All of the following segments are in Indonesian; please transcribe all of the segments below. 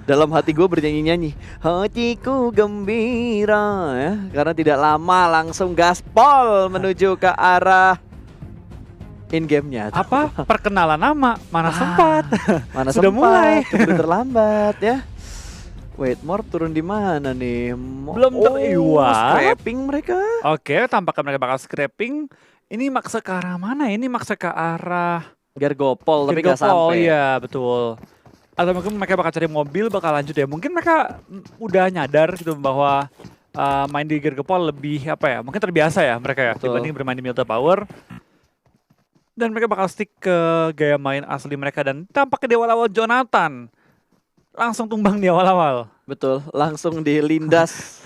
Dalam hati gue bernyanyi-nyanyi, hatiku gembira ya, karena tidak lama langsung gaspol menuju ke arah in game-nya. Apa? Perkenalan nama? Mana sempat? Mana Sudah sempat, mulai. keburu terlambat ya. Wait, Morph turun di mana nih? Belum scrapping mereka. Oke, tampaknya mereka bakal scrapping. Ini maksa ke arah mana? Ini maksa ke arah Gergopol tapi nggak Virgo sampai. Iya, betul. Atau mungkin mereka bakal cari mobil, bakal lanjut ya. Mungkin mereka udah nyadar gitu bahwa main di Gergopol lebih apa ya? Mungkin terbiasa ya mereka ya Betul. dibanding bermain di Milta Power. Dan mereka bakal stick ke gaya main asli mereka dan tampaknya di awal-awal Jonathan langsung tumbang di awal-awal. Betul, langsung dilindas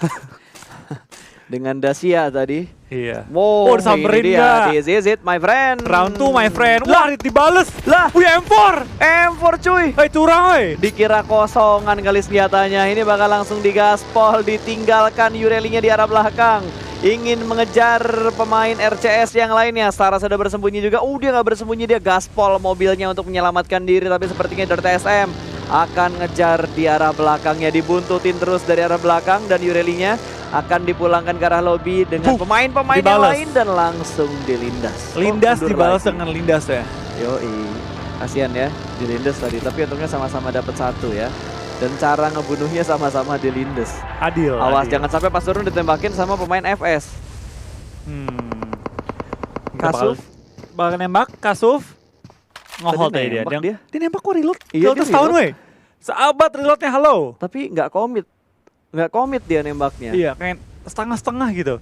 dengan Dacia tadi. Iya. Wow, Oh, disamperin ini dia. nggak? This is it, my friend. Round 2 my friend. Wah, dibales. Lah, Wih, M4. M4 cuy. Hei, curang woi. Dikira kosongan kali senjatanya. Ini bakal langsung digaspol, ditinggalkan Yurelinya di arah belakang. Ingin mengejar pemain RCS yang lainnya. Sarah sudah bersembunyi juga. Dia nggak bersembunyi, dia gaspol mobilnya untuk menyelamatkan diri. Tapi sepertinya Dirty SM akan ngejar di arah belakangnya. Dibuntutin terus dari arah belakang dan Yurelinya akan dipulangkan ke arah lobby dengan pemain-pemain yang dibalas. lain dan langsung dilindas. Lindas Mundur dibalas lagi. dengan lindas ya. Yoi, kasihan ya dilindas tadi. Tapi untungnya sama-sama dapat satu ya. Dan cara ngebunuhnya sama-sama dilindas. Adil. Awas adil. jangan sampai pas turun ditembakin sama pemain FS. Kasuf. Bakal nembak, Kasuf. Ngohol tadi dia. nembak dia. Dia nembak kok reload. Iya, Reload dia setahun reload. weh. Sahabat reloadnya halo. Tapi nggak komit dia nembaknya. Iya, kayak setengah-setengah gitu.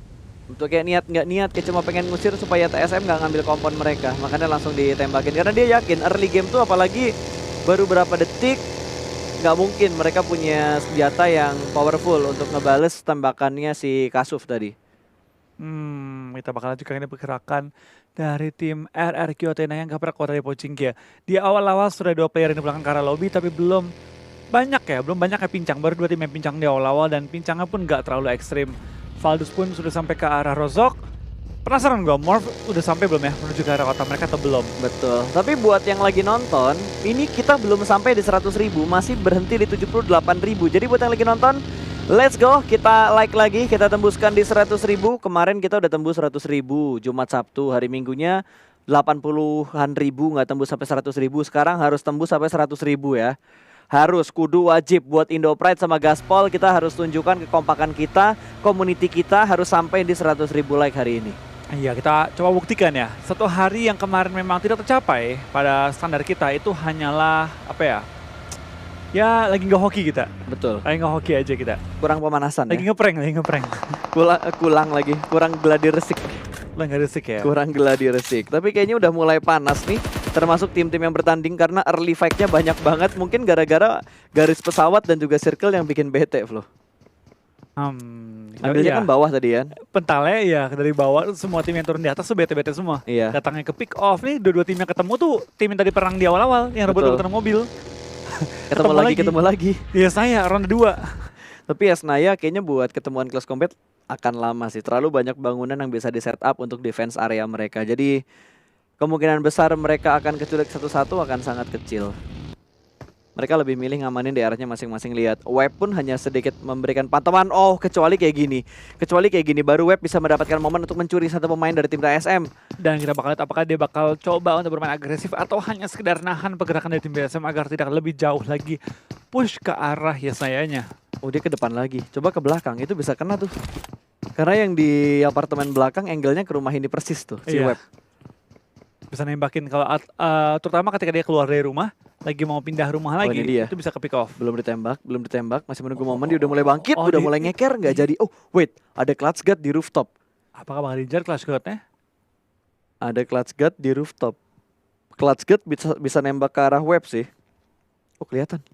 Untuk kayak nggak niat, kayak cuma pengen ngusir supaya TSM nggak ngambil kompon mereka. Makanya langsung ditembakin. Karena dia yakin early game tuh apalagi baru berapa detik, nggak mungkin mereka punya senjata yang powerful untuk ngebales tembakannya si Kasuf tadi. Kita bakal lanjutkan ini pergerakan dari tim RRQ Athena yang kaprak kota dari Pochinki ya. Di awal-awal sudah 2 player yang di belakang ke arah lobby tapi belum banyak ya pincang. Baru 2 tim yang pincang di awal-awal dan pincangnya pun nggak terlalu ekstrim. Valdus pun sudah sampai ke arah Rozok. Penasaran gue, Morph udah sampai belum ya menuju ke arah kota mereka atau belum? Betul. Tapi buat yang lagi nonton, ini kita belum sampai di 100.000, masih berhenti di 78.000. Jadi buat yang lagi nonton, let's go, kita like lagi, kita tembuskan di 100.000. Kemarin kita udah tembus 100.000, Jumat Sabtu, hari Minggunya 80-an ribu nggak tembus sampai 100.000. Sekarang harus tembus sampai 100.000 ya. Harus, kudu wajib buat Indo Pride sama Gaspol, kita harus tunjukkan kekompakan kita, community kita harus sampai di 100.000 like hari ini. Iya, kita coba buktikan ya. Satu hari yang kemarin memang tidak tercapai pada standar kita itu hanyalah apa ya? Ya lagi nggak hoki kita. Betul. Lagi nggak hoki aja kita. Kurang pemanasan Lagi ya. ngeprank. Kurang gladi resik. Lah nggak resik ya. Kurang gladi resik. Tapi kayaknya udah mulai panas nih. Termasuk tim-tim yang bertanding karena early fight-nya banyak banget. Mungkin gara-gara garis pesawat dan juga circle yang bikin bete, Flo. Ambilnya iya. kan bawah tadi kan. Pentalnya ya dari bawah semua tim yang turun di atas tuh bete-bete semua. Iya. Datangnya ke pick off nih, dua-dua tim yang ketemu tuh tim yang tadi perang di awal-awal yang rebut-rebutan mobil. Ketemu lagi. Iya saya ronde 2. Tapi ya Snaya kayaknya buat ketemuan close combat akan lama sih. Terlalu banyak bangunan yang bisa di setup untuk defense area mereka. Jadi kemungkinan besar mereka akan keculik satu-satu akan sangat kecil. Mereka lebih milih ngamanin daerahnya masing-masing. Lihat, Web pun hanya sedikit memberikan pantauan. Kecuali kayak gini baru Web bisa mendapatkan momen untuk mencuri satu pemain dari tim TSM. Dan kita bakal lihat apakah dia bakal coba untuk bermain agresif atau hanya sekedar nahan pergerakan dari tim TSM agar tidak lebih jauh lagi push ke arah Yesayanya. Dia ke depan lagi. Coba ke belakang, itu bisa kena tuh. Karena yang di apartemen belakang angle-nya ke rumah ini persis tuh, si Web. Bisa nembakin kalau terutama ketika dia keluar dari rumah lagi mau pindah rumah lagi itu bisa ke pick off. Belum ditembak, masih menunggu momen. Dia udah mulai bangkit, udah mulai ngeker, nggak jadi. Wait, ada clutch guard di rooftop. Apakah bakal dijar clutch guard-nya? Ada clutch guard di rooftop. Clutch guard bisa nembak ke arah Web sih. Kelihatan.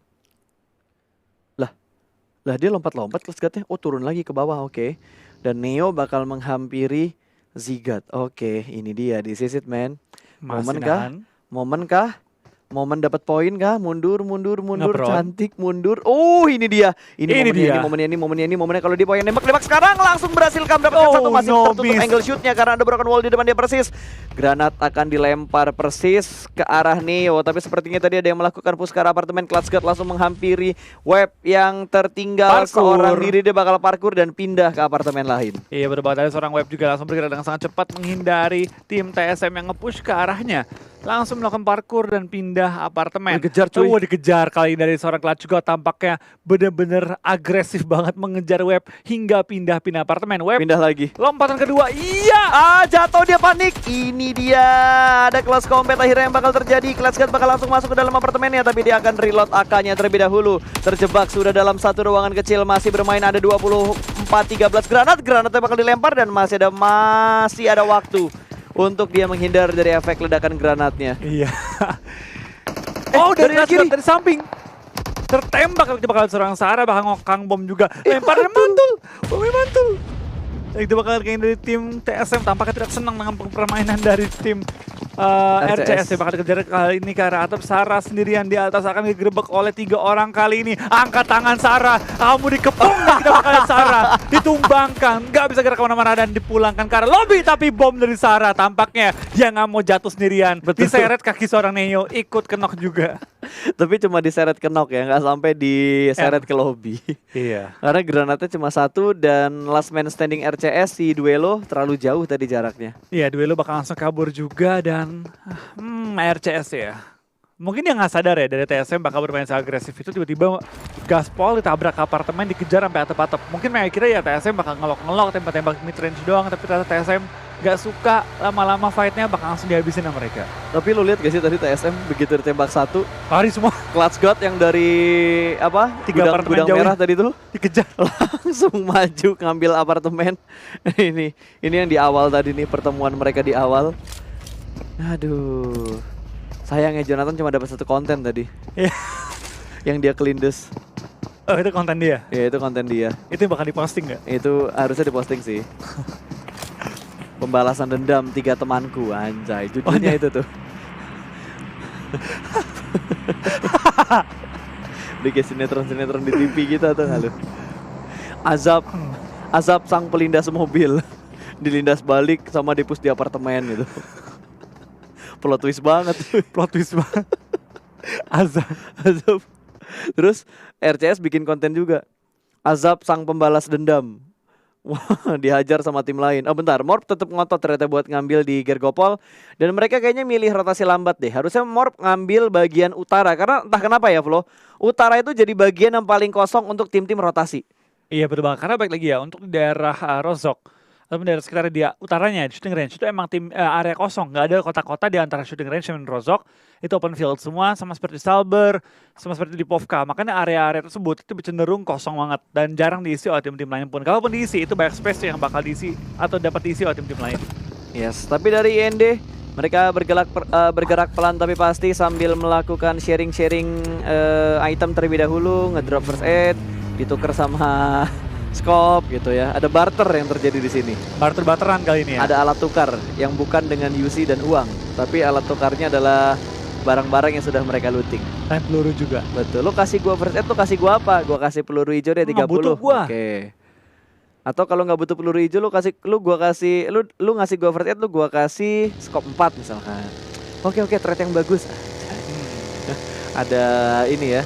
Lah dia lompat-lompat clutch guard-nya. Turun lagi ke bawah, oke. Dan Neo bakal menghampiri Zigat. Oke, ini dia, this is it man. Momen kah? Momen dapat poin kah? Mundur, Ngebron. cantik, mundur. Oh, ini dia. Ini dia. Momennya kalau dia poin nembak sekarang langsung berhasil mendapatkan satu, masih tertutup miss. angle shootnya karena ada broken wall di depan dia Persis. Granat akan dilempar Persis ke arah Neo, tapi sepertinya tadi ada yang melakukan push ke arah apartemen. Clutch God langsung menghampiri Web yang tertinggal. Parkour. Seorang diri dia bakal parkour dan pindah ke apartemen lain. Iya betul banget, ada seorang Web juga langsung bergerak dengan sangat cepat menghindari tim TSM yang nge-push ke arahnya. Langsung melakukan parkour dan pindah apartemen. Dikejar, cuy. Dikejar kali ini dari seorang Clutch juga, tampaknya bener-bener agresif banget mengejar Web hingga pindah-pindah apartemen. Web Pindah lagi. lompatan kedua, iya! Jatuh dia panik. Ini dia. Ada close combat akhirnya yang bakal terjadi. Clutch God bakal langsung masuk ke dalam apartemennya, tapi dia akan reload AK-nya terlebih dahulu. Terjebak sudah dalam satu ruangan kecil, masih bermain ada 24-13 granatnya bakal dilempar dan masih ada waktu untuk dia menghindar dari efek ledakan granatnya. Iya. Oh, dari kiri. dari samping. Tertembak itu bakal serang Sarah, bakal ngokang bom juga. Lempar dan mantul. Bomnya mantul. Itu bakal kayak dari tim TSM, tampaknya tidak senang dengan permainan dari tim RCS. Bakal dikejar kali ini ke arah atap. Sarah sendirian di atas akan digerebek oleh 3 orang kali ini. Angkat tangan Sarah, kamu dikepung. Kita bakal lihat Sarah ditumbangkan, nggak bisa gerak kemana-mana dan dipulangkan ke arah lobby. Tapi bom dari Sarah tampaknya dia nggak mau jatuh sendirian. Betul. Diseret kaki seorang Neo, ikut kenok juga. Tapi cuma diseret ke knock ya, nggak sampai diseret ke lobby. Iya. Karena granatnya cuma satu dan last man standing RCS si Duelo terlalu jauh tadi jaraknya. Iya, Duelo bakal langsung kabur juga dan RCS ya. Mungkin dia nggak sadar ya dari TSM bakal bermain agresif itu, tiba-tiba gaspol ditabrak ke apartemen, dikejar sampai atap-atap. Mungkin mereka kira ya TSM bakal ngelok-ngelok, tembak-tembak mid range doang, tapi ternyata TSM nggak suka, lama-lama fightnya bakal langsung dihabisin sama mereka. Tapi lu lihat gak sih tadi TSM begitu ditembak satu, Lari semua, Clutch God yang dari apa? 3 apartemen Gudang jauh merah tadi tuh dikejar. langsung maju ngambil apartemen. ini yang di awal tadi nih, pertemuan mereka di awal. Aduh. Sayangnya Jonathan cuma dapat satu konten tadi. Iya. Yang dia kelindes. Oh, itu konten dia? Ya itu konten dia. Itu yang bakal diposting nggak? Itu harusnya diposting sih. Pembalasan dendam 3 temanku, anjay. Judulnya itu tuh. Di kayak sinetron-sinetron di TV kita tuh nggak lu? Azab sang pelindas mobil. Dilindas balik sama dipus di apartemen gitu. Plot twist banget. Plot twist banget. Azab. Terus RCS bikin konten juga. Azab sang pembalas dendam. Wah, dihajar sama tim lain. Oh bentar, Morp tetap ngotot ternyata buat ngambil di Gergopol. Dan mereka kayaknya milih rotasi lambat deh. Harusnya Morp ngambil bagian utara. Karena entah kenapa ya Flo, utara itu jadi bagian yang paling kosong untuk tim-tim rotasi. Iya betul banget, karena baik lagi ya, untuk di daerah Rozok ataupun daerah sekitar dia utaranya di shooting range itu emang tim area kosong, nggak ada kota-kota di antara shooting range dan Rozok. Itu open field semua, sama seperti Salber, sama seperti di Povka. Makanya area-area tersebut itu cenderung kosong banget dan jarang diisi oleh tim-tim lain pun. Kalaupun diisi, itu banyak space yang bakal diisi atau dapat diisi oleh tim-tim lain. Yes, tapi dari IND mereka bergerak pelan tapi pasti sambil melakukan sharing-sharing item terlebih dahulu, ngedrop first aid, ditukar sama scope gitu ya. Ada barter yang terjadi di sini. Barter-barteran kali ini ya. Ada alat tukar yang bukan dengan UC dan uang, tapi alat tukarnya adalah barang-barang yang sudah mereka looting. Dan peluru juga. Betul. Lu kasih gua first aid, lu kasih gua apa? Gua kasih peluru hijau deh 30. Nggak butuh gua. Oke. Atau kalau nggak butuh peluru hijau, lu lu ngasih gua first aid, lu gua kasih scope 4 misalkan. Oke, trade yang bagus. Ada ini ya.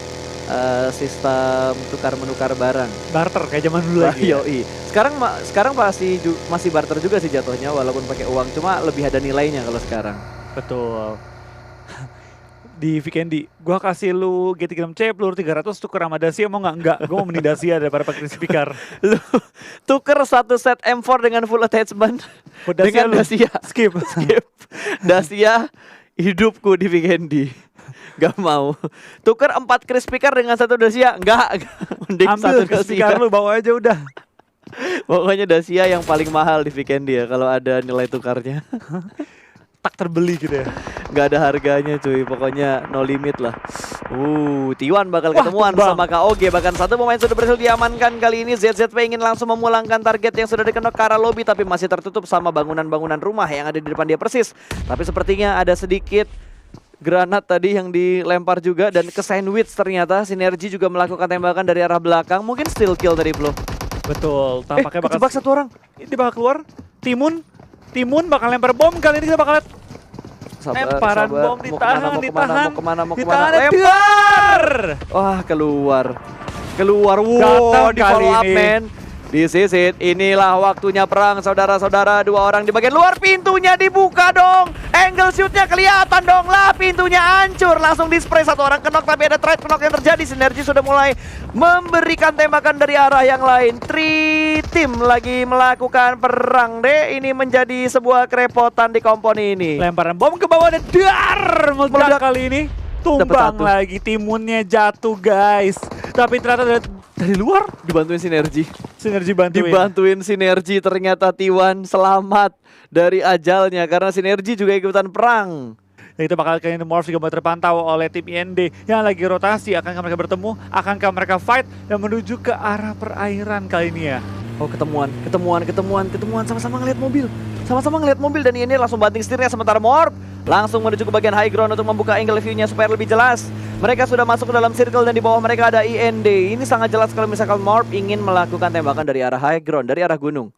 Sistem tukar menukar barang. Barter kayak zaman dulu lagi. Yoi. Sekarang masih barter juga sih jatuhnya, walaupun pakai uang, cuma lebih ada nilainya kalau sekarang. Betul. Di Vikendi, gua kasih lu G36C peluru 300 tuker sama Dacia, mau nggak? Enggak, gua mau mending Dacia daripada pakai speaker. Lu tuker satu set M4 dengan full attachment dengan Dacia. Skip. Dacia hidupku di Vikendi. Gak mau. Tuker 4 crisp speaker dengan satu Dacia. Enggak. Mending ambil satu speaker lu, bawa aja udah. Pokoknya Dacia yang paling mahal di Vikendi ya kalau ada nilai tukarnya. Tak terbeli gitu ya. Gak ada harganya cuy, pokoknya no limit lah. T1 bakal ketemuan sama KOG. Bahkan satu pemain sudah berhasil diamankan kali ini. ZZP ingin langsung memulangkan target yang sudah dikenok ke arah lobby, tapi masih tertutup sama bangunan-bangunan rumah yang ada di depan dia persis. Tapi sepertinya ada sedikit Granat tadi yang dilempar juga dan ke sandwich ternyata. Sinergi juga melakukan tembakan dari arah belakang. Mungkin steal kill tadi Flo. Betul, tampaknya bakal kejebak satu orang. ini bakal keluar. Timun bakal lempar bom kali ini kita bakal lihat. Lemparan bom ditahan. Mau kemana? Ditahan, Lempar. dar! Wah, keluar. Wow, Datang di kali follow up ini. man. Di sisit, inilah waktunya perang saudara-saudara. Dua orang di bagian luar, pintunya dibuka dong. Angle shootnya kelihatan dong lah, pintunya hancur. Langsung di spray satu orang kenok, tapi ada trade kenok yang terjadi. Sinergi sudah mulai memberikan tembakan dari arah yang lain. Tim lagi melakukan perang deh. Ini menjadi sebuah kerepotan di kompon ini. Lemparan bom ke bawah dan dar! Meledak kali ini. Tumbang satu. lagi, timunnya jatuh guys. Tapi ternyata dari luar Dibantuin sinergi. bantuin. Dibantuin sinergi, ternyata T1 selamat dari ajalnya karena sinergi juga ikutan perang. Dan itu bakal kali ini Morph juga mulai terpantau oleh tim IND yang lagi rotasi. Akankah mereka bertemu? Akankah mereka fight dan menuju ke arah perairan kali ini ya? Oh, ketemuan, sama-sama ngeliat mobil. Dan ini langsung banting setirnya, sementara Morph langsung menuju ke bagian high ground untuk membuka angle view-nya supaya lebih jelas. Mereka sudah masuk ke dalam circle dan di bawah mereka ada IND. Ini sangat jelas kalau misalkan Morph ingin melakukan tembakan dari arah high ground, dari arah gunung.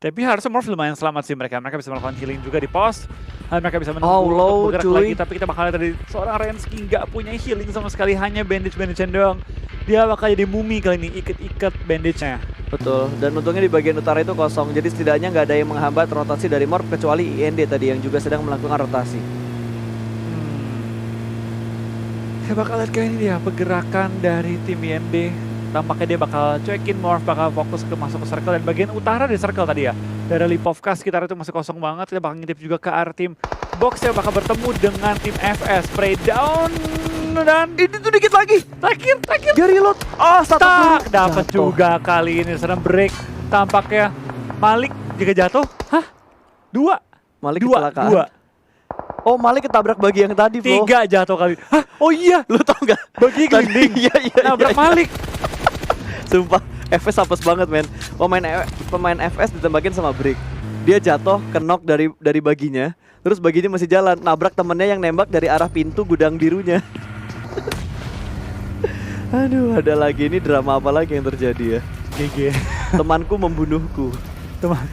Tapi harusnya Morph lumayan selamat sih mereka. Mereka bisa melakukan healing juga di pos. Dan mereka bisa menunggu low, untuk bergerak cuy. lagi. Tapi kita bakal lihat dari seorang Rensky nggak punya healing sama sekali. Hanya bandage-bandage doang. Dia bakal jadi mumi kali ini. Ikat-ikat bandage-nya. Betul, dan untungnya di bagian utara itu kosong. Jadi setidaknya nggak ada yang menghambat rotasi dari Morph kecuali IND tadi yang juga sedang melakukan rotasi. Saya bakal lihat kayak ini dia pergerakan dari tim IND. Tampaknya dia bakal cuekin Morph, bakal fokus ke masuk ke circle dan bagian utara dari circle tadi ya. Dari Lipovka sekitar itu masih kosong banget. Kita bakal ngintip juga ke arah tim box yang bakal bertemu dengan tim FS. Spray down dan Ini tuh dikit lagi. terakhir. Dia reload. Oh, satu Tak dapat jatuh. juga kali ini serem break. Tampaknya Malik juga jatuh. Hah? Dua. Malik kecelakaan. Dua. Oh, Malik ketabrak bagi yang tadi, Flo. Tiga jatuh kali. Hah? Oh iya. Lu tau gak? Bagi gelinding. Iya. Nabrak Malik. Sumpah, FS apes banget, men. Pemain FS ditembakin sama Brick. Dia jatuh, kenok dari baginya. Terus baginya masih jalan, nabrak temennya yang nembak dari arah pintu gudang birunya. Aduh, ada lagi, ini drama apa lagi yang terjadi ya? GG. Temanku membunuhku. Teman.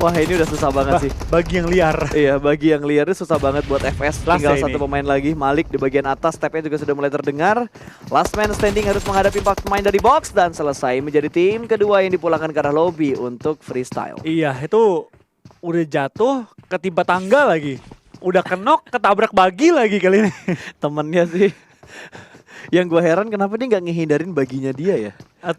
Wah, ini udah susah banget sih. Bagi yang liar. Iya, bagi yang liar ini susah banget buat FS. Last Tinggal ya satu ini. pemain lagi, Malik di bagian atas. Stepnya juga sudah mulai terdengar. Last man standing harus menghadapi 4 pemain dari box dan selesai menjadi tim kedua yang dipulangkan ke arah lobby untuk freestyle. Iya, itu udah jatuh ketimpa tangga lagi. Udah kenok, ketabrak bagi lagi kali ini. Temennya sih. Yang gue heran kenapa dia nggak ngehindarin baginya dia ya?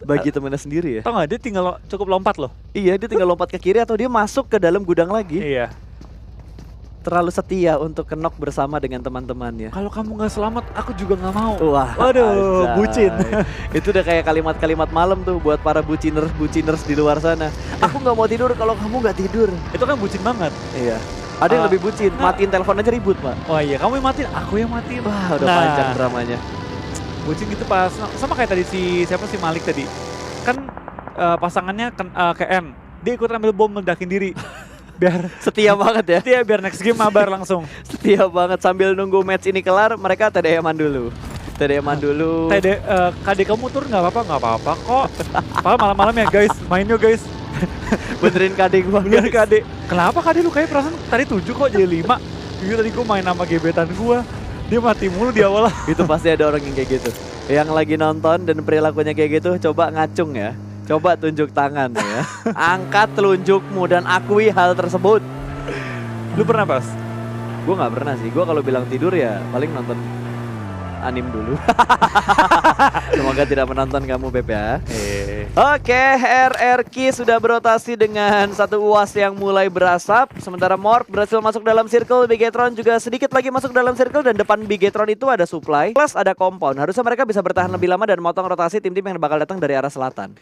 Bagi temennya sendiri ya? Tau gak, dia tinggal cukup lompat loh. Iya, dia tinggal lompat ke kiri atau dia masuk ke dalam gudang lagi. Iya. Terlalu setia untuk kenok bersama dengan teman-temannya. Kalau kamu gak selamat, aku juga gak mau. Wah, Waduh, anjay. bucin. Itu udah kayak kalimat-kalimat malam tuh buat para buciners di luar sana. Aku nggak mau tidur kalau kamu nggak tidur. Itu kan bucin banget. Iya. Ada yang lebih bucin, matiin telepon aja ribut, Pak. Oh iya, kamu yang matiin, aku yang matiin. Wah, udah Nah. panjang dramanya. Bucin gitu pas, sama kayak tadi siapa sih Malik tadi. Kan pasangannya ke N. Dia ikut ambil bom meledakin diri. Biar Setia banget ya. dia biar next game mabar langsung. Setia banget sambil nunggu match ini kelar, mereka TDM-an dulu. TDM-an dulu. KD kamu tur nggak apa-apa kok. Padahal malam-malam ya guys, main yuk guys. Benerin KD gua. Bener guys. KD. Kenapa KD lu kayak perasaan tadi 7 kok jadi 5. Jujur tadi gua main sama gebetan gua. Dia mati mulu di awal. Itu pasti ada orang yang kayak gitu. Yang lagi nonton dan perilakunya kayak gitu, coba ngacung ya. Coba tunjuk tangan ya. Angkat telunjukmu dan akui hal tersebut. Lu pernah pas? Gue nggak pernah sih. Gue kalau bilang tidur ya paling nonton anim dulu. Semoga tidak menonton kamu Beb ya. Oke, RRQ sudah berotasi dengan satu UAS yang mulai berasap. Sementara Morph berhasil masuk dalam circle. Bigetron juga sedikit lagi masuk dalam circle. Dan depan Bigetron itu ada supply plus ada compound. Harusnya mereka bisa bertahan lebih lama dan motong rotasi tim-tim yang bakal datang dari arah selatan.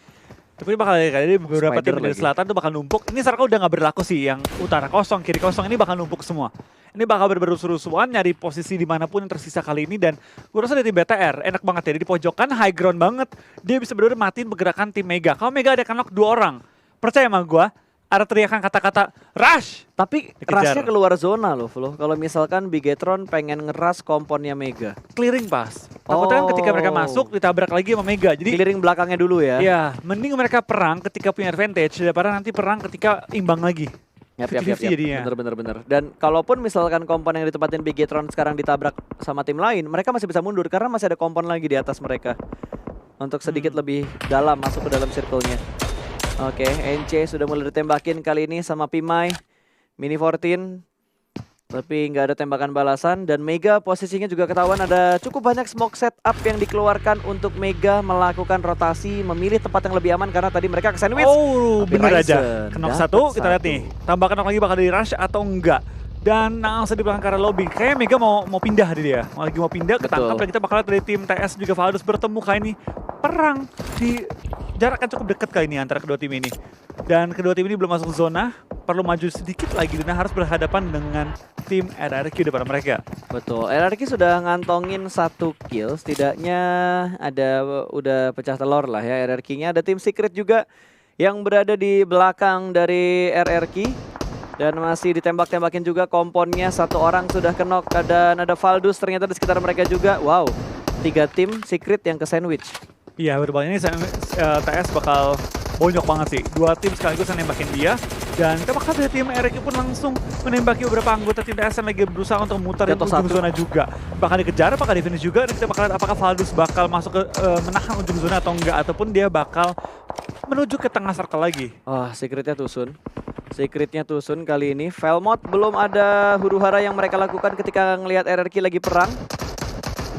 Tapi bakal kali beberapa tim Spider dari lagi. selatan tuh bakal numpuk. Ini circle udah nggak berlaku sih, yang utara kosong, kiri kosong, ini bakal numpuk semua. Ini bakal berberusuh-rusuhan nyari posisi dimanapun yang tersisa kali ini. Dan gue rasa dari tim BTR enak banget ya, dia di pojokan high ground banget. Dia bisa bener-bener matiin pergerakan tim Mega. Kalau Mega ada knock 2 orang, percaya sama gue, ada teriakan kata-kata rush. Tapi Dikejar. rushnya keluar zona loh, Flo. Kalau misalkan Bigetron pengen ngeras komponnya Mega. Clearing pas. Takutnya kan ketika mereka Oh. masuk ditabrak lagi sama Mega. Jadi Clearing belakangnya dulu ya. ya mending mereka perang ketika punya advantage daripada nanti perang ketika imbang lagi. Yap. 50-50 jadinya. Bener. Dan kalaupun misalkan kompon yang ditempatin Bigetron sekarang ditabrak sama tim lain, mereka masih bisa mundur karena masih ada kompon lagi di atas mereka. Untuk sedikit lebih dalam masuk ke dalam circle-nya. Oke, NC sudah mulai ditembakin kali ini sama Pimai. Mini 14. Tapi nggak ada tembakan balasan. Dan Mega posisinya juga ketahuan ada cukup banyak smoke setup yang dikeluarkan untuk Mega melakukan rotasi. Memilih tempat yang lebih aman karena tadi mereka ke sandwich. Oh, Tapi bener Ryzen aja. Knock dapat 1, kita lihat satu. nih. Tambahkan knock lagi bakal di rush atau enggak. Dan langsung di belakang Kara Lobby. Kayaknya Mega mau pindah dia. Lagi mau pindah, ketangkap. Betul. Dan kita bakal lihat dari tim TS juga Valdus bertemu kali ini. Perang di jarak kan cukup dekat kali ini antara kedua tim ini. Dan kedua tim ini belum masuk zona. Perlu maju sedikit lagi dan harus berhadapan dengan tim RRQ depan mereka. Betul, RRQ sudah ngantongin 1 kill. Setidaknya udah pecah telur lah ya RRQ-nya. Ada tim Secret juga yang berada di belakang dari RRQ. Dan masih ditembak-tembakin juga komponnya. 1 orang sudah kenok dan ada Valdus ternyata di sekitar mereka juga. Wow, 3 tim Secret yang ke sandwich. Iya, berbalik ini TS bakal bonyok banget sih. 2 tim sekaligus yang nembakin dia. Dan kita bakal dari tim RRQ pun langsung menembaki beberapa anggota tim TS yang lagi berusaha untuk memutar di Jatuh ujung satu. zona juga. Bakal dikejar, apakah di finish juga. Dan kita bakal lihat apakah Valdus bakal masuk ke menahan ujung zona atau enggak. Ataupun dia bakal menuju ke tengah circle lagi. Oh, Secretnya Tusun. Secretnya Tusun kali ini. Velmot belum ada huru-hara yang mereka lakukan ketika ngelihat RRQ lagi perang.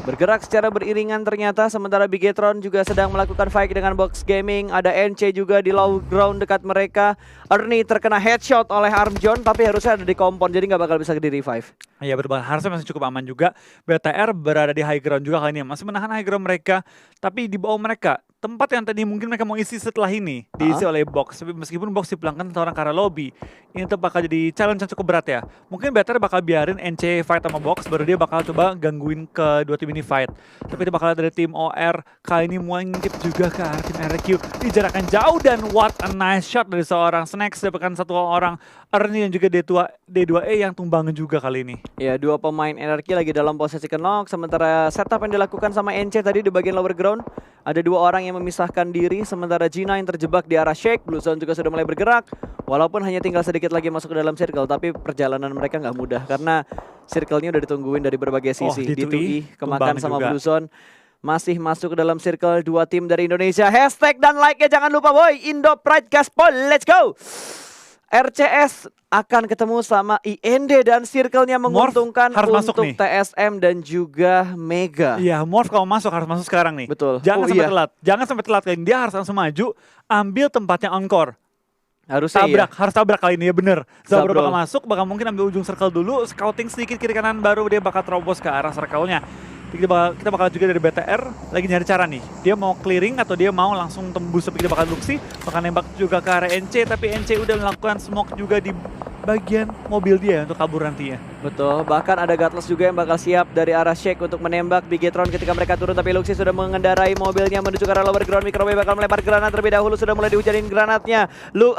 Bergerak secara beriringan ternyata, sementara Bigetron juga sedang melakukan fight dengan Box Gaming. Ada NC juga di low ground dekat mereka. Ernie terkena headshot oleh Armjon, tapi harusnya ada di kompon, jadi nggak bakal bisa di-revive. Iya berbalik, harusnya masih cukup aman juga. BTR berada di high ground juga kali ini. Masih menahan high ground mereka, tapi di bawah mereka. Tempat yang tadi mungkin mereka mau isi setelah ini diisi oleh Box. Meskipun Box dipulangkan seorang Kara Lobby, ini tuh bakal jadi challenge yang cukup berat ya. Mungkin BTR bakal biarin NC fight sama Box, baru dia bakal coba gangguin ke dua tim ini fight. Tapi itu bakal dari tim OR kali ini mau ngintip juga ke arah tim RRQ di jarakan jauh, dan what a nice shot dari seorang Snacks, dapatkan 1 orang Ernie dan juga D2E yang tumbang juga kali ini. Ya, 2 pemain RRQ lagi dalam posisi kenok, sementara setup yang dilakukan sama NC tadi di bagian lower ground. Ada 2 orang yang memisahkan diri, sementara Gina yang terjebak di arah Shake. Blue Zone juga sudah mulai bergerak, walaupun hanya tinggal sedikit lagi masuk ke dalam circle, tapi perjalanan mereka nggak mudah karena circle-nya udah ditungguin dari berbagai sisi. D2E kemakan sama juga. Blue Zone. Masih masuk ke dalam circle 2 tim dari Indonesia. Hashtag dan like-nya jangan lupa boy. Indo Pride Gaspol, let's go! RCS akan ketemu sama IND dan circle-nya menguntungkan harus masuk untuk nih. TSM dan juga Mega. Iya, Morph kalau masuk harus masuk sekarang nih. Betul. Jangan Oh, sampai iya. telat. Jangan sampai telat kali ini. Dia harus langsung maju, ambil tempatnya Encore. Harusnya Tabrak, harus tabrak kali ini ya bener. Zabro Zabrol. bakal masuk, bakal mungkin ambil ujung circle dulu, scouting sedikit kiri kanan, baru dia bakal terobos ke arah circle-nya. Kita bakal juga dari BTR lagi nyari cara nih. Dia mau clearing atau dia mau langsung tembus, tapi kita bakal Luxi, bakal nembak juga ke arah NC, tapi NC udah melakukan smoke juga di bagian mobil dia untuk kabur nantinya. Betul, bahkan ada Gutless juga yang bakal siap dari arah Shake untuk menembak Bigetron ketika mereka turun, tapi Luxi sudah mengendarai mobilnya menuju ke arah lower ground. Microwave bakal melempar granat terlebih dahulu, sudah mulai dihujanin granatnya.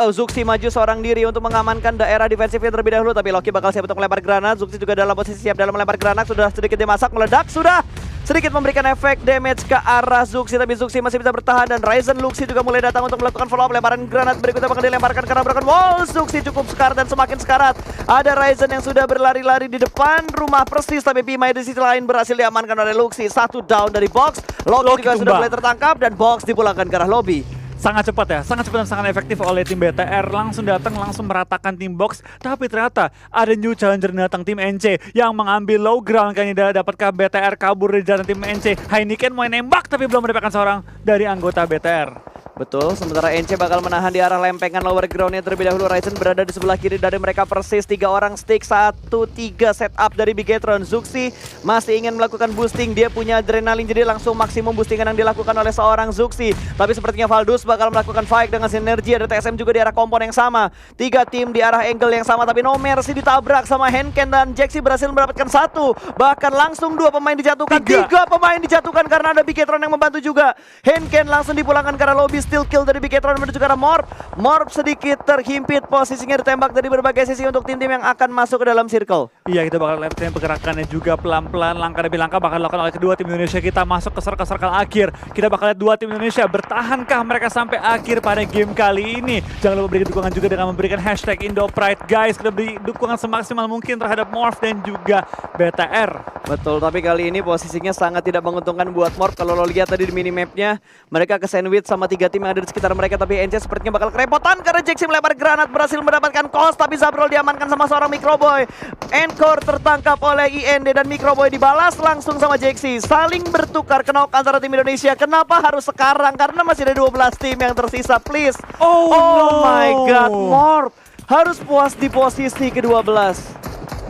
Zuxi maju seorang diri untuk mengamankan daerah defensifnya terlebih dahulu, tapi Loki bakal siap untuk melempar granat. Zuxi juga dalam posisi siap dalam melempar granat, sudah sedikit dimasak, meledak, sudah sedikit memberikan efek damage ke arah Zuxi, tapi Zuxi masih bisa bertahan, dan Ryzen Luxi juga mulai datang untuk melakukan follow up. Lemparan granat berikutnya bakal dilemparkan karena broken wall. Zuxi cukup sekarat dan semakin sekarat. Ada Ryzen yang sudah berlari-lari di depan rumah persis, tapi Pimai di sisi lain berhasil diamankan oleh Luxi. 1 down dari Box. Loki juga sudah tumbang. mulai tertangkap dan Box dipulangkan ke arah lobby. Sangat cepat ya, sangat cepat dan sangat efektif oleh tim BTR. Langsung datang, langsung meratakan tim Box. Tapi ternyata ada new challenger datang, tim NC yang mengambil low ground. Kayaknya dapatkah BTR kabur dari jalan tim NC. Heineken mau nembak tapi belum mendapatkan seorang dari anggota BTR. Betul, sementara NC bakal menahan di arah lempengan lower groundnya terlebih dahulu. Ryzen berada di sebelah kiri dari mereka persis. 3 orang stick, 1-3 setup dari Bigetron. Zuxi masih ingin melakukan boosting, dia punya adrenalin, jadi langsung maksimum boostingan yang dilakukan oleh seorang Zuxi. Tapi sepertinya Valdus bakal melakukan fight dengan sinergi. Ada TSM juga di arah kompon yang sama. 3 tim di arah angle yang sama, tapi No Mercy ditabrak sama Henken, dan Jaxi berhasil mendapatkan 1. Bahkan langsung 2 pemain dijatuhkan, 3 pemain dijatuhkan karena ada Bigetron yang membantu juga. Henken langsung dipulangkan ke arah lobby. steal kill dari Bigetron menuju ke arah Morph. Morph sedikit terhimpit, posisinya ditembak dari berbagai sisi untuk tim-tim yang akan masuk ke dalam circle. Iya, kita bakal lihat pergerakannya juga pelan-pelan, langkah demi langkah bakal dilakukan oleh kedua tim Indonesia. Kita masuk ke circle akhir. Kita bakal lihat dua tim Indonesia, bertahankah mereka sampai akhir pada game kali ini. Jangan lupa berikan dukungan juga dengan memberikan hashtag IndoPride. Guys, kita beri dukungan semaksimal mungkin terhadap Morph dan juga BTR. Betul, tapi kali ini posisinya sangat tidak menguntungkan buat Morph. Kalau lo lihat tadi di minimapnya, mereka ke sandwich sama 3 tim yang ada di sekitar mereka. Tapi NC sepertinya bakal kerepotan karena Jaxi melempar granat, berhasil mendapatkan cost. Tapi Zabrol diamankan sama seorang Microboy. Encore tertangkap oleh IND dan Microboy dibalas langsung sama Jaxi. Saling bertukar knock antara tim Indonesia. Kenapa harus sekarang? Karena masih ada 12 tim yang tersisa, please. Oh no. My god, Morph harus puas di posisi ke-12.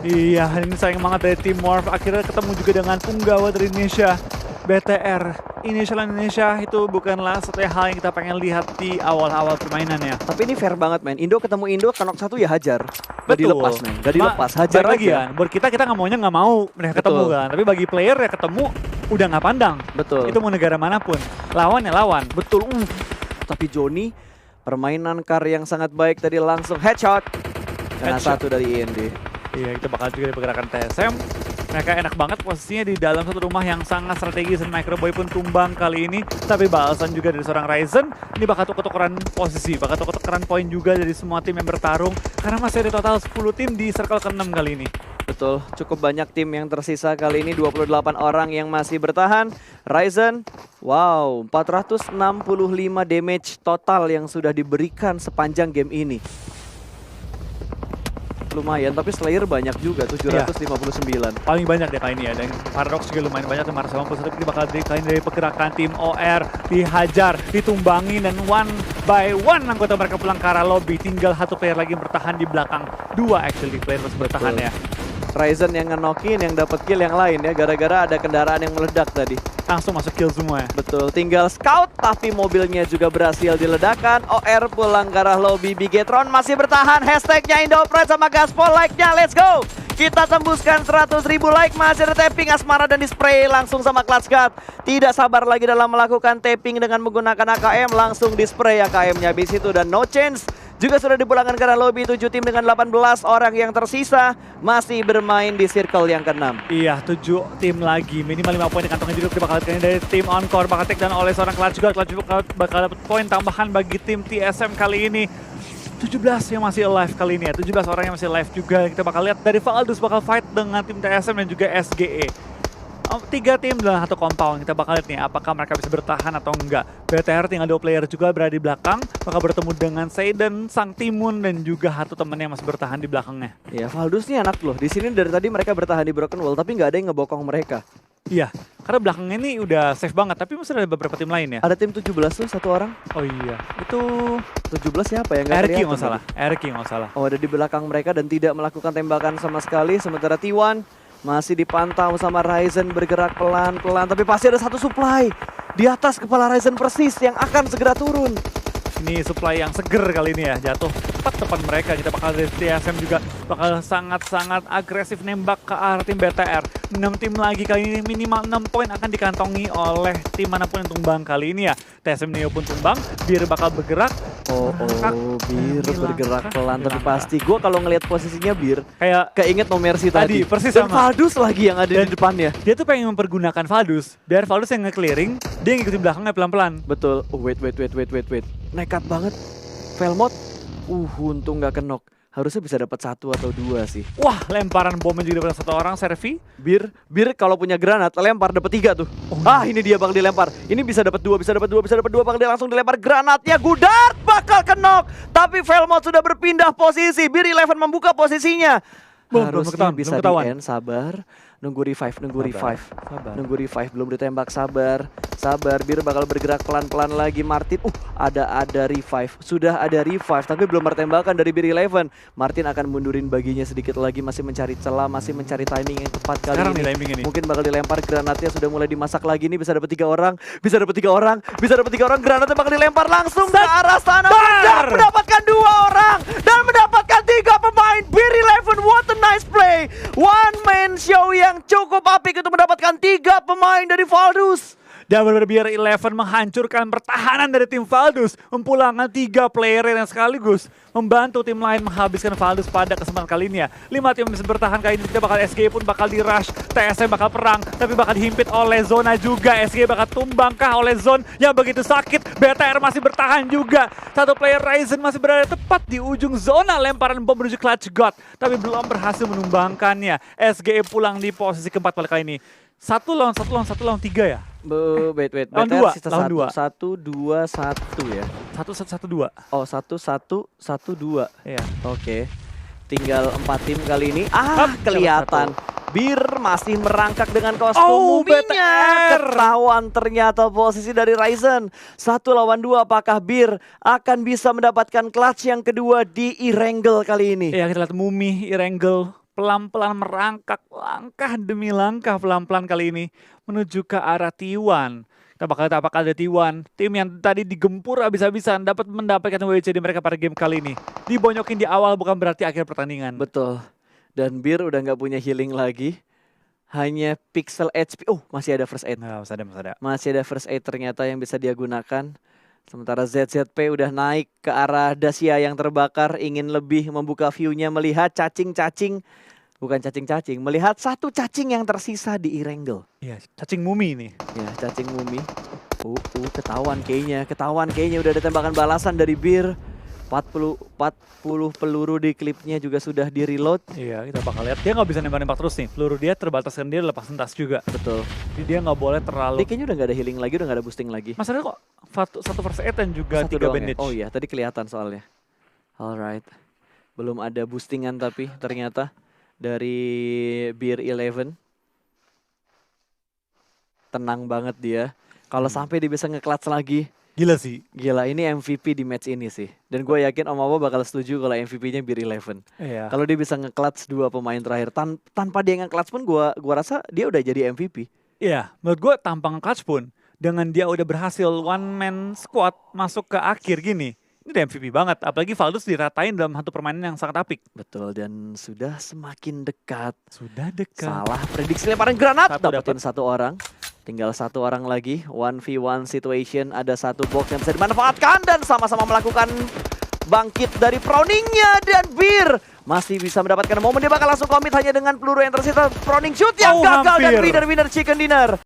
Iya, ini sayang banget dari tim Morph. Akhirnya ketemu juga dengan punggawa dari Indonesia, BTR. Indonesia itu bukanlah satu hal yang kita pengen lihat di awal-awal permainannya. Tapi ini fair banget, men. Indo ketemu Indo, knock 1 ya hajar. Gak dilepas, men. Gak dilepas, hajar lagi aja. kan. Buat kita nggak maunya nggak mau mereka ketemu kan. Tapi bagi player ya ketemu udah nggak pandang. Betul. Itu mau negara manapun. Lawan ya lawan. Betul. Tapi Joni, permainan Kar yang sangat baik tadi langsung headshot. Karena Headshot. 1 dari IND. Iya, kita bakal juga di pergerakan TSM. Mereka enak banget posisinya di dalam satu rumah yang sangat strategis dan Microboy pun tumbang kali ini. Tapi balasan juga dari seorang Ryzen. Ini bakal tuker-tukeran posisi, bakal tuker-tukeran poin juga dari semua tim yang bertarung. Karena masih ada total 10 tim di circle ke-6 kali ini. Betul, cukup banyak tim yang tersisa kali ini, 28 orang yang masih bertahan. Ryzen, wow, 465 damage total yang sudah diberikan sepanjang game ini. Lumayan, tapi Slayer banyak juga, 759. Paling banyak deh kali ini ya, dan Paradox juga lumayan banyak, 591. Tapi bakal kali ini dari pergerakan tim OR, dihajar, ditumbangin, dan one by one anggota mereka pulang ke arah lobby. Tinggal 1 player lagi yang bertahan di belakang, 2 actually player masih bertahan ya. Ryzen yang ngenokin, yang dapat kill yang lain ya, gara-gara ada kendaraan yang meledak tadi. Langsung masuk kill semua ya. Betul, tinggal scout tapi mobilnya juga berhasil diledakkan. OR pulang ke arah lobby, Bigetron masih bertahan. Hashtagnya IndoPride sama gaspol, like-nya, let's go! Kita tembuskan 100.000 like, masih ada tapping Asmara dan di-spray langsung sama Clutch Guard. Tidak sabar lagi dalam melakukan tapping dengan menggunakan AKM, langsung di-spray AKM-nya habis itu dan no chance. Juga sudah dipulangkan ke arah lobby, 7 tim dengan 18 orang yang tersisa masih bermain di circle yang ke-6. Iya, 7 tim lagi, minimal 5 poin di kantongnya juga. Kita bakal lihat dari tim Encore, bakal take down oleh seorang Clutch Guard. Clutch Guard bakal dapat poin tambahan bagi tim TSM kali ini. 17 yang masih alive kali ini ya, 17 orang yang masih alive juga. Kita bakal lihat dari Valdus bakal fight dengan tim TSM dan juga SGE. 3 tim dalam 1 compound. Kita bakal lihat nih apakah mereka bisa bertahan atau enggak. BTR tinggal 2 player juga berada di belakang, bakal bertemu dengan Seiden, Sang Timun, dan juga 1 temannya yang masih bertahan di belakangnya. Ya, Valdus nih anak loh. Di sini dari tadi mereka bertahan di Broken Wall, tapi nggak ada yang ngebokong mereka. Iya, karena belakangnya ini udah safe banget, tapi masih ada beberapa tim lain ya. Ada tim 17 tuh, 1 orang. Oh iya, itu 17 siapa ya? Nggak Erki kelihatan nggak salah, tadi. Erki nggak salah. Oh, ada di belakang mereka dan tidak melakukan tembakan sama sekali. Sementara T1 masih dipantau sama Ryzen bergerak pelan-pelan. Tapi pasti ada 1 supply di atas kepala Ryzen persis yang akan segera turun. Ini supply yang seger kali ini ya, jatuh tepat depan mereka. Kita bakal dari TSM juga bakal sangat-sangat agresif nembak ke arah tim BTR. 6 tim lagi kali ini, minimal 6 poin akan dikantongi oleh tim manapun yang tumbang kali ini ya. TSM Neo pun tumbang, Bir bakal bergerak. Bir bergerak pelan, tapi pasti gue kalau ngelihat posisinya Bir Kayak keinget No Mercy tadi. persis Dan sama. Valdus lagi yang ada di depannya. Dia tuh pengen mempergunakan Valdus, biar Valdus yang nge-clearing, dia ngikutin belakangnya pelan-pelan. Betul. Oh, wait. Nekat banget. Velmot. Untung nggak kenok. Harusnya bisa dapat 1 atau 2 sih. Wah, lemparan bomnya juga dapat 1 orang, Servi. Bir kalau punya granat lempar dapat 3 tuh. Ini dia bakal dilempar. Ini bisa dapat 2, bisa dapat 2, bakal dia langsung dilempar granatnya. Gudard bakal kenok. Tapi Velmot sudah berpindah posisi. Bir 11 membuka posisinya. Belum Harusnya ketahuan, bisa belum ketahuan. di-end, sabar. Nunggu revive. Sabar. Nunggu revive, belum ditembak, sabar. Bir bakal bergerak pelan-pelan lagi. Martin, ada revive. Sudah ada revive, tapi belum bertembakan dari Bir 11. Martin akan mundurin baginya sedikit lagi, masih mencari celah, masih mencari timing yang tepat kali Sekarang ini. nih timing ini. Mungkin bakal dilempar, granatnya sudah mulai dimasak lagi nih, bisa dapat 3 orang. Granatnya bakal dilempar langsung ke arah sana. Dan mendapatkan 2 orang dan mendapatkan 3 pemain. Bir 11, what a nice play. One man show yang cukup apik untuk mendapatkan 3 pemain dari Valdus. Dan benar-benar biar Eleven menghancurkan pertahanan dari tim Valdus. Memulangkan 3 player yang sekaligus membantu tim lain menghabiskan Valdus pada kesempatan kali ini ya. 5 tim bisa bertahan kali ini, tidak bakal SG pun bakal di rush. TSM bakal perang, tapi bakal dihimpit oleh Zona juga. SG bakal tumbangkah oleh Zone yang begitu sakit. BTR masih bertahan juga. Satu player Ryzen masih berada tepat di ujung zona lemparan bom menuju Clutch God. Tapi belum berhasil menumbangkannya. SG pulang di posisi keempat kali ini. 1 lawan 3 ya? Wait. Lawan BTR 2, sisa lawan 2. 1, 2, 1 ya. 1-1-2. Oh, 1, 1, 1, 2. Iya. Oke. Tinggal 4 tim kali ini. Hap, Kelihatan. Bir masih merangkak dengan kostum Oh, muminya. BTR. Ketahuan ternyata posisi dari Ryzen. 1 lawan 2, apakah Bir akan bisa mendapatkan clutch yang kedua di Erangel kali ini? Ya, kita lihat Mumi, Erangel pelan-pelan merangkak langkah demi langkah pelan-pelan kali ini menuju ke arah T1. Kita bakal lihat apakah ada T1, tim yang tadi digempur habis-habisan dapat mendapatkan WC di mereka pada game kali ini. Dibonyokin di awal bukan berarti akhir pertandingan. Betul. Dan Bir udah nggak punya healing lagi. Hanya pixel HP. Oh, masih ada first aid. Nah, masih ada. Masih ada first aid ternyata yang bisa dia gunakan. Sementara ZZP udah naik ke arah Dacia yang terbakar. Ingin lebih membuka view-nya, melihat cacing-cacing. Bukan cacing-cacing, melihat satu cacing yang tersisa di Erangel. Iya, cacing Mumi ini. Ya, cacing mumi. Ketahuan kayaknya udah ada tembakan balasan dari Bir. 40 peluru di klipnya juga sudah di reload. Iya, kita bakal lihat. Dia nggak bisa nembak-nembak terus nih. Peluru dia terbataskan, dia lepas entas juga. Betul. Jadi dia nggak boleh terlalu. Dia kayaknya udah nggak ada healing lagi, udah nggak ada boosting lagi. Mas ada kok satu first aid dan juga Satu 3 doang ya? bandage. Oh iya, tadi kelihatan soalnya. Alright. Belum ada boostingan tapi ternyata dari Beer 11. Tenang banget dia. Kalau sampai dia bisa nge-clutch lagi. Gila sih. Gila, ini MVP di match ini sih. Dan gue yakin Om Awa bakal setuju kalau MVP-nya Beer 11. Iya. Kalau dia bisa nge-clutch 2 pemain terakhir tanpa dia nge-clutch pun gua rasa dia udah jadi MVP. Iya, menurut gue tanpa nge-clutch pun dengan dia udah berhasil one man squad masuk ke akhir gini. Ini udah MVP banget, apalagi Valdus diratain dalam satu permainan yang sangat apik. Betul, dan sudah semakin dekat. Sudah dekat. Salah prediksi lemparan granat, Satu dapetin dapet. 1 orang. Tinggal 1 orang lagi, 1v1 situation, ada 1 box yang bisa dimanfaatkan dan sama-sama melakukan bangkit dari Proning-nya, dan Bir masih bisa mendapatkan momen, dia bakal langsung commit hanya dengan peluru yang tersisa. Proning shoot yang gagal dan hampir. winner chicken dinner.